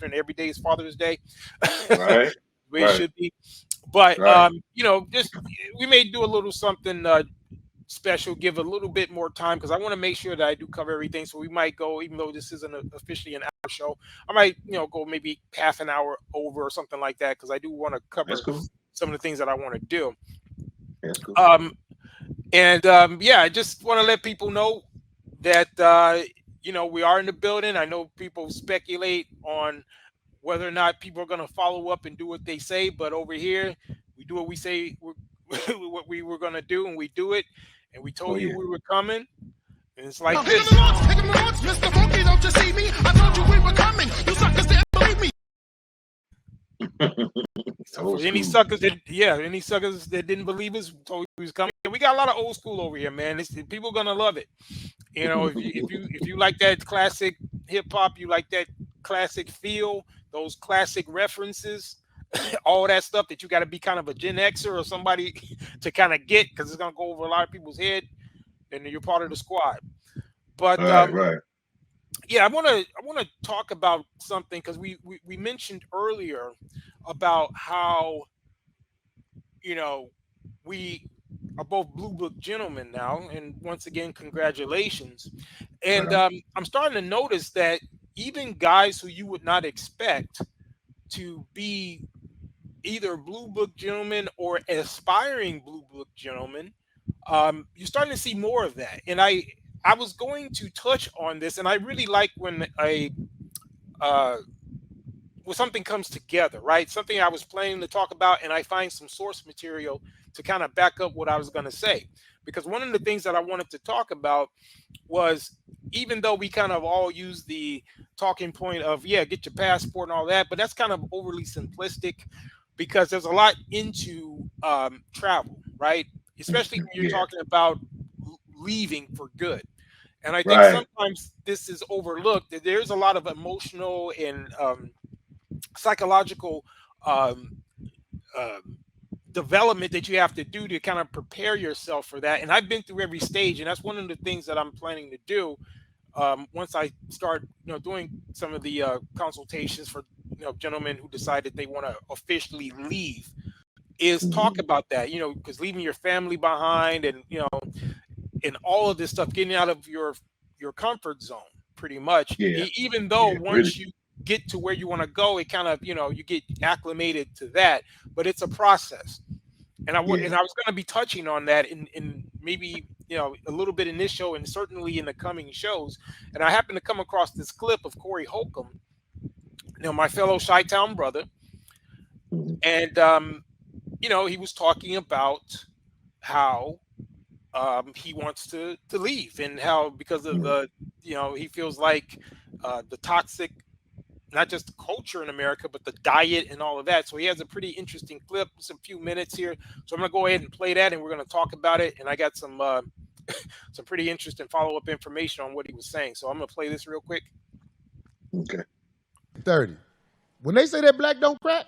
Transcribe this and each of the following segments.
children. Every day is Father's Day. Right. The way it should be. But Right. just we may do a little something special, give a little bit more time because I want to make sure that I do cover everything. So we might go, even though this isn't officially an hour show, I might go maybe half an hour over or something like that because I do want to That's cover cool. some of the things that I want to do. That's cool. I just want to let people know that we are in the building. I know people speculate on whether or not people are going to follow up and do what they say, but over here we do what we say what we were going to do, and we do it. And we told you we were coming, and it's like this. Mr. Funky, don't you see me? I told you we were coming. You suckers didn't believe me. So for any suckers that didn't believe us, told we was coming. We got a lot of old school over here, man. People are gonna love it. If you like that classic hip hop, you like that classic feel, those classic references, all that stuff that you got to be kind of a Gen Xer or somebody to kind of get, because it's gonna go over a lot of people's head, and you're part of the squad. But right. Yeah, I want to talk about something because we mentioned earlier about how we are both Blue Book gentlemen now, and once again, congratulations. And I'm starting to notice that even guys who you would not expect to be either Blue Book gentlemen or aspiring Blue Book gentlemen, you're starting to see more of that. And I was going to touch on this, and I really like when when something comes together, right? Something I was planning to talk about, and I find some source material to kind of back up what I was going to say. Because one of the things that I wanted to talk about was, even though we kind of all use the talking point of, get your passport and all that, but that's kind of overly simplistic because there's a lot into travel, right? Especially when you're talking about leaving for good. And I think sometimes this is overlooked, that there's a lot of emotional and psychological development that you have to do to kind of prepare yourself for that. And I've been through every stage, and that's one of the things that I'm planning to do once I start doing some of the consultations for gentlemen who decide that they want to officially leave, is talk about that, because leaving your family behind and and all of this stuff, getting out of your comfort zone pretty much. Even though once you get to where you want to go, it kind of you get acclimated to that, but it's a process. And I was going to be touching on that in maybe a little bit in this show and certainly in the coming shows. And I happened to come across this clip of Corey Holcomb, my fellow Chi-Town brother, and he was talking about how he wants to leave, and how because of the he feels like the toxic, not just the culture in America, but the diet and all of that. So he has a pretty interesting clip. It's a few minutes here, so I'm gonna go ahead and play that, and we're gonna talk about it. And I got some some pretty interesting follow-up information on what he was saying. So I'm gonna play this real quick. Okay. 30. When they say that black don't crack,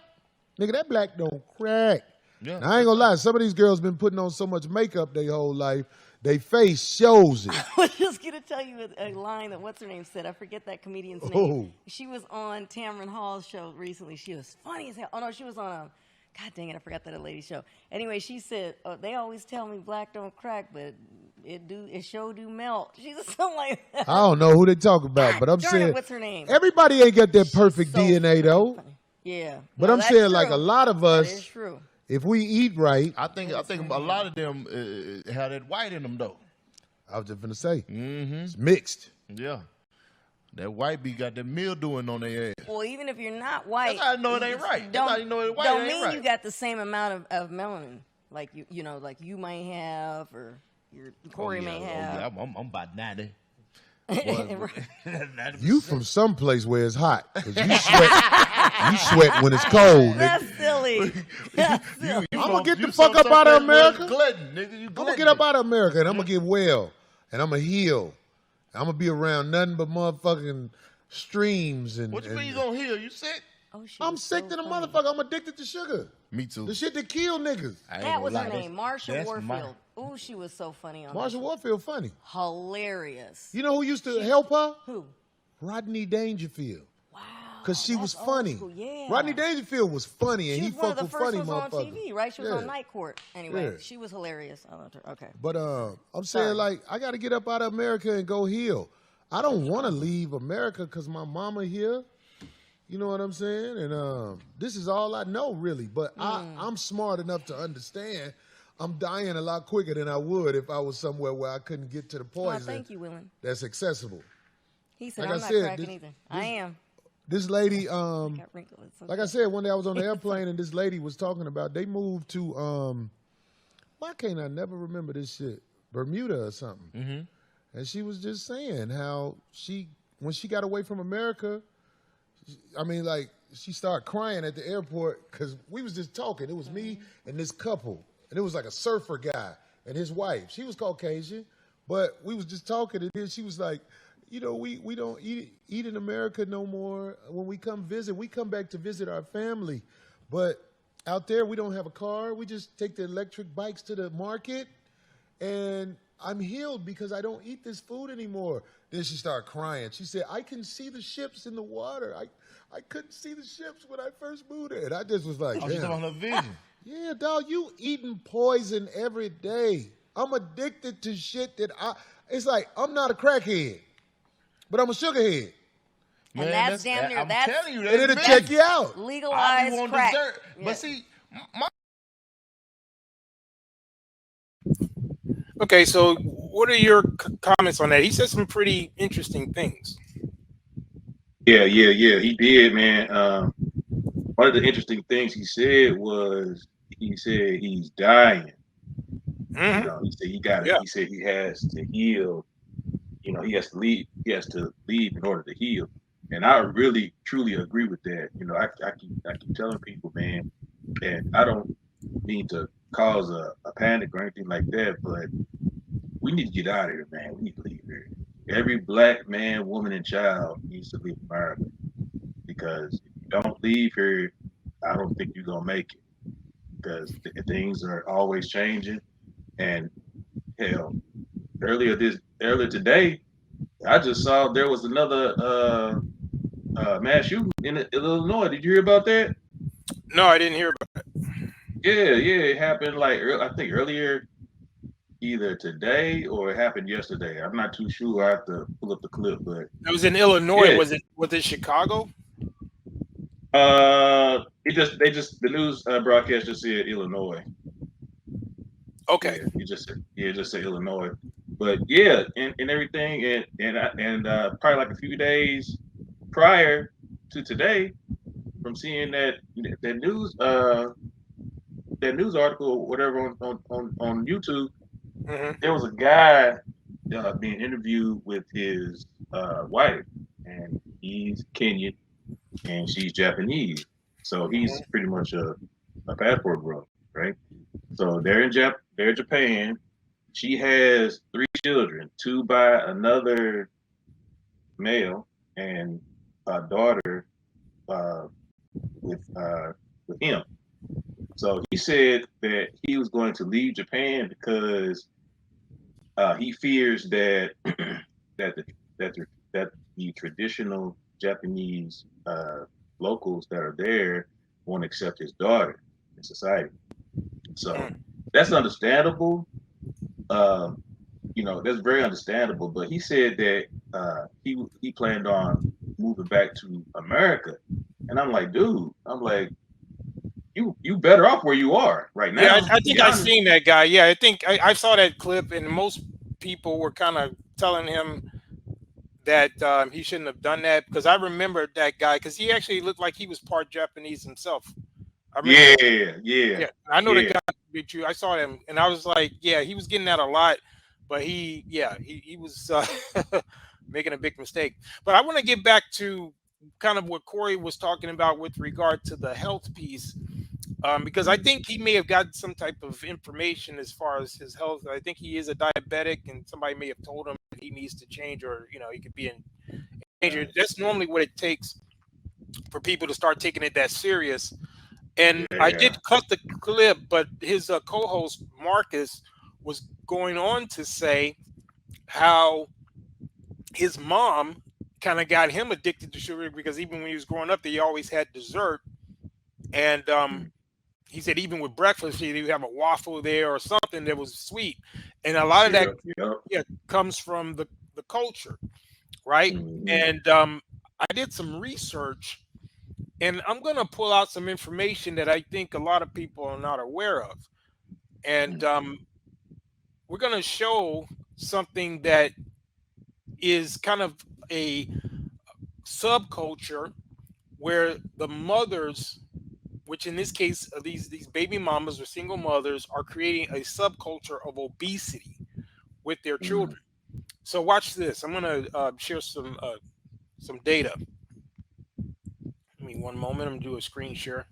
nigga, that black don't crack. Yeah. Now, I ain't gonna lie, some of these girls been putting on so much makeup their whole life, they face shows it. I was just gonna tell you a line that what's her name said. I forget that comedian's name. She was on Tamron Hall's show recently. She was funny as hell. Oh no, she was on God dang it, I forgot that lady show. Anyway, she said, they always tell me black don't crack, but it sure do melt. She's something like that. I don't know who they talk about, but I'm saying, what's her name? Everybody ain't got that perfect DNA though. Funny. Yeah. But I'm saying, like, a lot of us, that is true. If we eat right, I think a lot of them have that white in them though. I was just gonna say, it's mixed. Yeah, that white bee got that mildewing on their ass. Well, even if you're not white, that's how I know it ain't right. That's how you know it white don't ain't mean right. you got the same amount of melanin, like like you might have, or your Corey may have. I'm about 90. You from someplace where it's hot, 'cause you sweat when it's cold. That's silly. I'm gonna get the fuck up out of America. I'm gonna get up out of America, and I'm gonna get well, and I'm gonna heal. I'm gonna be around nothing but motherfucking streams and. What you mean you gonna heal? You sick? I'm sick to the motherfucker. I'm addicted to sugar. Me too. The shit that kill niggas. That was her name, Marsha Warfield. Ooh, she was so funny on that. Marsha Warfield funny. Hilarious. You know who used to help her? Who? Rodney Dangerfield. Wow. because she was That's old funny. school, yeah. Rodney Dangerfield was funny, and She he was one of fucked the with first funny ones on motherfuckers. TV, right? She was on Yeah. Night Court. Anyway, Yeah. she was hilarious. I loved her. Okay. But I'm saying, Sorry. like, I got to get up out of America and go heal. I don't want to leave America because my mama here. You know what I'm saying? And this is all I know, really. But I'm smart enough to understand I'm dying a lot quicker than I would if I was somewhere where I couldn't get to the Oh, poison thank you, Willen. that's accessible. He said, Like I'm I not said, cracking this- either. I am. This lady, Got wrinkles. It's like okay. I said, one day I was on the airplane and this lady was talking about they moved to, why can't I never remember this shit? Bermuda or something. Mm-hmm. And she was just saying how when she got away from America, she started crying at the airport because we was just talking. It was me and this couple. And it was like a surfer guy and his wife. She was Caucasian, but we was just talking. And then she was like, we don't eat in America no more. When we come visit, we come back to visit our family. But out there, we don't have a car. We just take the electric bikes to the market. And I'm healed because I don't eat this food anymore. Then she started crying. She said, I can see the ships in the water. I couldn't see the ships when I first moved there. And I just was like, Oh, she's damn. on her vision. Yeah, dog, you eating poison every day. I'm addicted to shit it's like, I'm not a crackhead, but I'm a sugarhead. And that's damn near, I'm that's telling you, And it'll that's check you out. I be legalized wanting crack. dessert. Yeah. But see, my Okay, so what are your comments on that? He said some pretty interesting things. Yeah. He did, man. One of the interesting things he said was he's dying. Mhm. You know, he said he got it. Yeah. He said he has to heal. You know, he has to leave. He has to leave in order to heal. And I really, truly agree with that. You know, I keep telling people, man, and I don't mean to cause a panic or anything like that, but we need to get out of here, man. We need to leave here. Every black man, woman, and child needs to leave America because if you don't leave here, I don't think you're gonna make it because things are always changing. And hell, earlier today, I just saw there was another mass shooting in Illinois. Did you hear about that? No, I didn't hear about it. Yeah, it happened I think earlier, either today or it happened yesterday. I'm not too sure. I have to pull up the clip, but It was in Illinois. Yeah. Was it Chicago? the news broadcast just said Illinois. Okay. Yeah, it just said Illinois. But yeah, and everything, and probably like a few days prior to today, from seeing that news article, whatever on YouTube, Mhm. there was a guy being interviewed with his wife, and he's Kenyan and she's Japanese, so he's pretty much a passport bro, right? So they're in Japan. She has 3 children, 2 by another male, and a daughter with him. So he said that he was going to leave Japan because he fears that that the traditional Japanese locals that are there won't accept his daughter in society. So that's understandable. That's very understandable. But he said that he planned on moving back to America, and I'm like, dude, you better off where you are right now. Yeah, I think I've seen that guy. Yeah, I think I saw that clip, and most people were kind of telling him that he shouldn't have done that because I remember that guy because he actually looked like he was part Japanese himself. I remember, yeah. I know the guy with you. I saw him, and I was like, yeah, he was getting that a lot, but he was making a big mistake. But I want to get back to kind of what Corey was talking about with regard to the health piece. Because I think he may have gotten some type of information as far as his health. I think he is a diabetic, and somebody may have told him he needs to change, or he could be in danger. That's normally what it takes for people to start taking it that serious. And I did cut the clip, but his co-host Marcus was going on to say how his mom kind of got him addicted to sugar because even when he was growing up, they always had dessert. And he said even with breakfast, he would have a waffle there or something that was sweet. And a lot of that comes from the culture, right? And I did some research, and I'm going to pull out some information that I think a lot of people are not aware of. And we're going to show something that is kind of a subculture where the mothers, which in this case these baby mamas or single mothers, are creating a subculture of obesity with their children. So watch this. I'm going to share some data. Give me one moment. I'm going to do a screen share.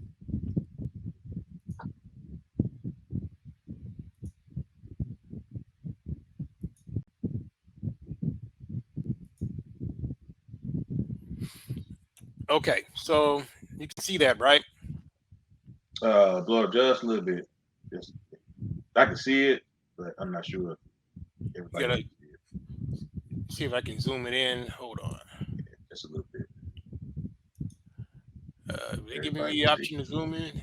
Okay, so you can see that, right? Blow up just a little bit. I can see it, but I'm not sure. Everybody see if I can zoom it in. Hold on. Just a little bit. They give me the option to zoom in.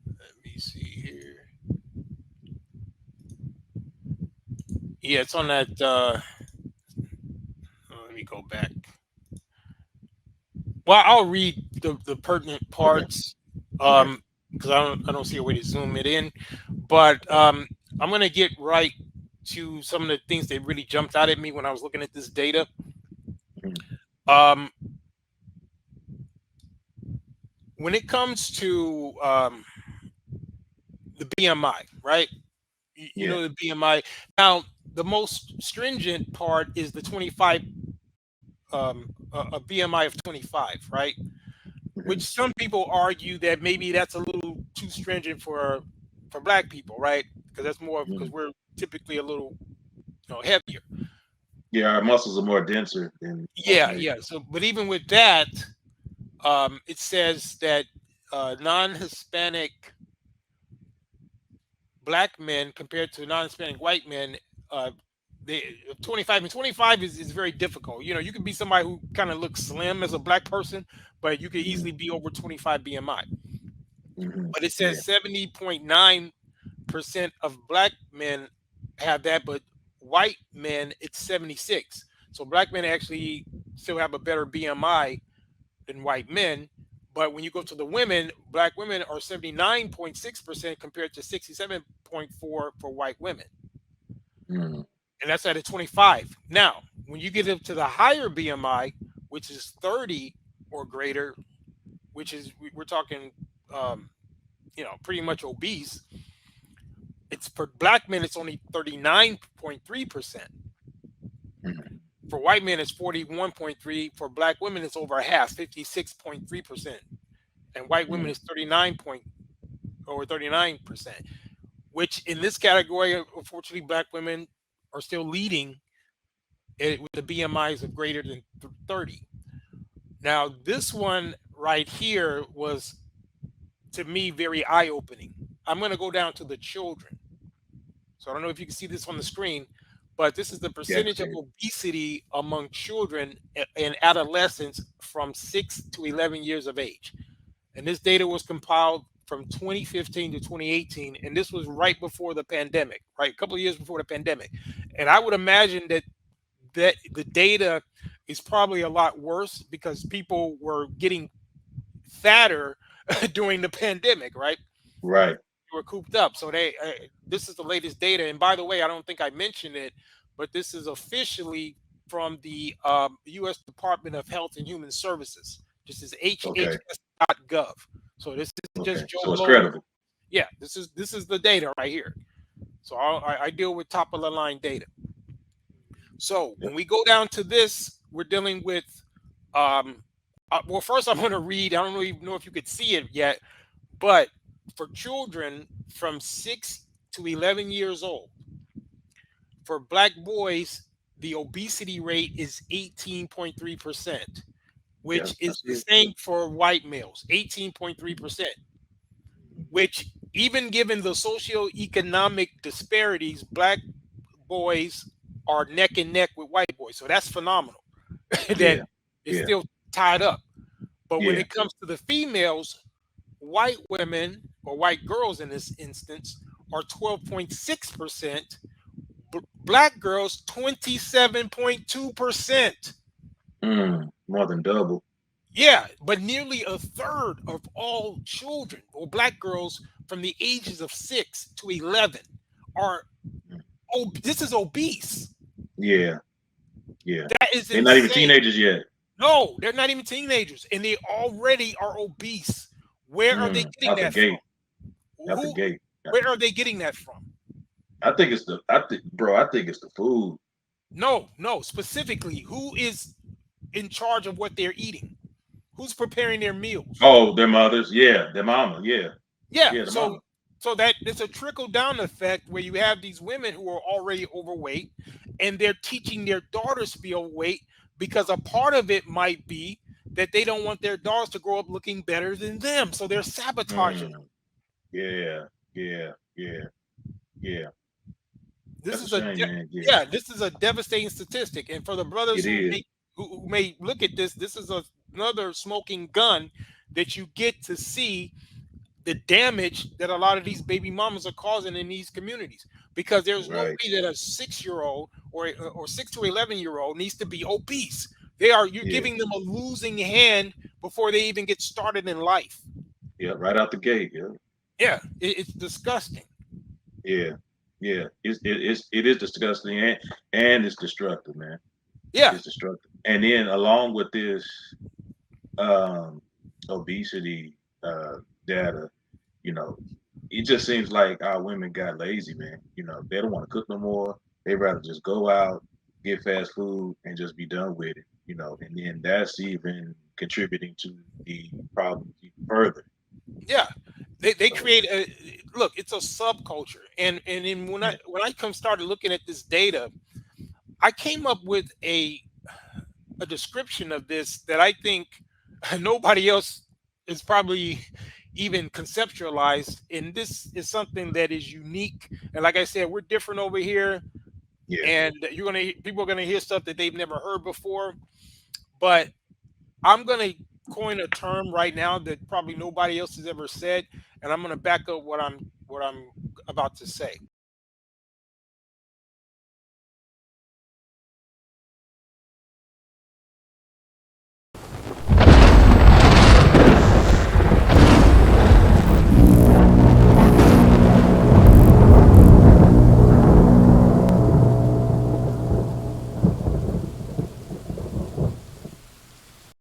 Let me see here. Yeah, it's on that. Let me go back. Well, I'll read the pertinent parts because I don't see a way to zoom it in. But I'm going to get right to some of the things that really jumped out at me when I was looking at this data. When it comes to the BMI, right? You know the BMI. Now, the most stringent part is the 25, a BMI of 25, right? Which some people argue that maybe that's a little too stringent for Black people, right? Because that's more because we're typically a little, heavier. Yeah, our muscles are more denser than. Yeah. So, but even with that, it says that non-Hispanic Black men compared to non-Hispanic white men, they 25 and 25 is very difficult. You can be somebody who kind of looks slim as a Black person, but you could easily be over 25 BMI. But it says 70.9% of Black men have that, but white men it's 76. So Black men actually still have a better BMI than white men. But when you go to the women, Black women are 79.6% compared to 67.4% for white women. And that's at a 25. Now, when you get up to the higher BMI, which is 30 or greater, which is, we're talking, pretty much obese. It's for Black men, it's only 39.3%. For white men, it's 41.3%. For Black women, it's over half, 56.3%. And white women is 39%, which in this category, unfortunately, Black women are still leading it with the BMIs of greater than 30. Now, this one right here was, to me, very eye-opening. I'm going to go down to the children. So I don't know if you can see this on the screen, but this is the percentage of obesity among children and adolescents from 6 to 11 years of age. And this data was compiled from 2015 to 2018. And this was right before the pandemic, right? A couple of years before the pandemic. And I would imagine that the data is probably a lot worse because people were getting fatter during the pandemic, right? Right. They were cooped up. So this is the latest data. And by the way, I don't think I mentioned it, but this is officially from the U.S. Department of Health and Human Services. This is HHS.gov. So this is just Joe so it's Logan. credible. Yeah, this is the data right here. So I deal with top of the line data. So when we go down to this, we're dealing with, well, first I'm going to read, I don't even know if you could see it yet, but for children from 6 to 11 years old, for Black boys, the obesity rate is 18.3%, which is the same for white males, 18.3%, which even given the socioeconomic disparities, Black boys are neck and neck with white boys. So that's phenomenal. It's Yeah. still tied up. But when Yeah. it comes to the females, white women or white girls in this instance are 12.6%, black girls 27.2%. More than double. Yeah, but nearly a third of all children or black girls from the ages of 6 to 11 are this is obese. Yeah. Yeah. That is They're not even insane. teenagers yet. No, they're not even teenagers, and they already are obese. Where are they getting Out the that gate. from? Out the gate. Where are they getting that from? I think it's the food. No, specifically, who is in charge of what they're eating? Who's preparing their meals? Oh, their mothers. Yeah. Their mama. Yeah. Yeah, Yeah, the mama. so that it's a trickle down effect where you have these women who are already overweight and they're teaching their daughters to be overweight because a part of it might be that they don't want their daughters to grow up looking better than them. So they're sabotaging them. Yeah. This That's is a a shame, man. yeah, this is a devastating statistic. And for the brothers It is. who may look at this, this is another smoking gun that you get to see the damage that a lot of these baby mamas are causing in these communities, because there's no Right. way that a 6-year-old or 6 to 11-year-old needs to be obese. You're giving them a losing hand before they even get started in life. Yeah, right out the gate. Yeah. It's disgusting. Yeah. It is disgusting and it's destructive, man. Yeah, It's destructive. And then along with this obesity data, it just seems like our women got lazy, man. They don't want to cook no more. They rather just go out, get fast food, and just be done with it. And then that's even contributing to the problem even further. yeah. They So, create look, it's a subculture. And then when I started looking at this data, I came up with a description of this that I think nobody else is probably even conceptualized. And this is something that is unique. And like I said, we're different over here. yeah. And people are gonna hear stuff that they've never heard before. But I'm gonna coin a term right now that probably nobody else has ever said, and I'm gonna back up what I'm about to say.